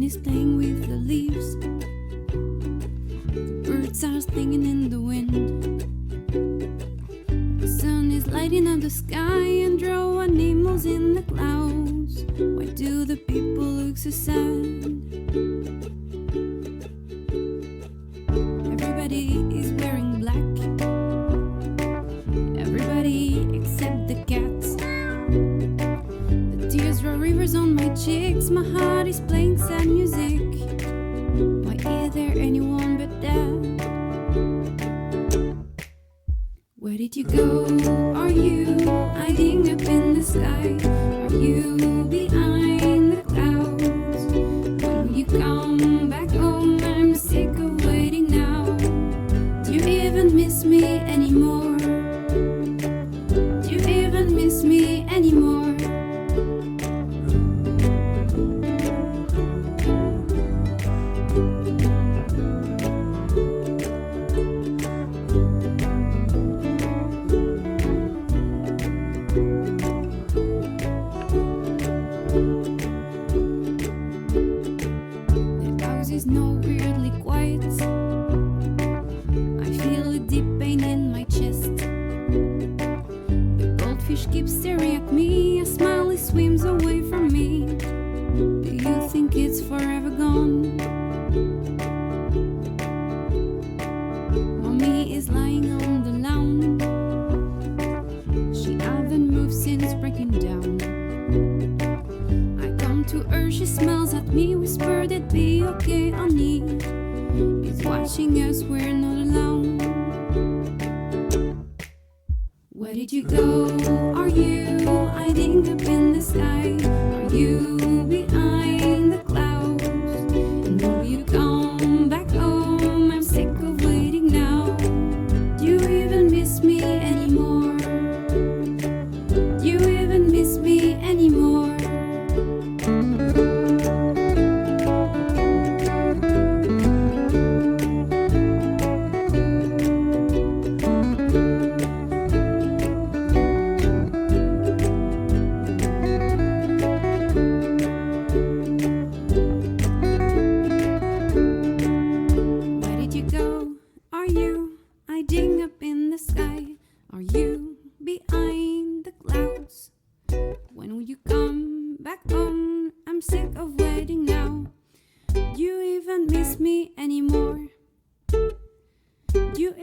is playing with the leaves. The birds are singing in the wind. The sun is lighting up the sky and draw animals in the clouds. Why do the people look so sad? Everybody is wearing black. Everybody except the cats. The tears draw rivers on my cheeks. My heart is playing sad music. Why is there anyone but that? Where did you go? Are you hiding up in the sky? Are you behind the clouds? When will you come back home? I'm sick of waiting now. Do you even miss me anymore? Do you even miss me anymore? The house is now weirdly quiet. I feel a deep pain in my chest. The goldfish keeps staring at me. A smile swims away from me. Do you think it's forever gone? Mommy is lying on the lawn. She hasn't moved since breaking down. I come to her, she smiles at me, whispered it'd be okay, honey. He's watching us, we're not alone. Where did you go? Are you hiding up in the sky? Are you behind the clouds? And will you come back home? I'm sick of waiting now. Do you even miss me anymore? Do you even miss me anymore? Where did you go? Are you hiding up in the sky? Are you behind the clouds? When will you come back home? I'm sick of waiting now. Do you even miss me anymore? Do you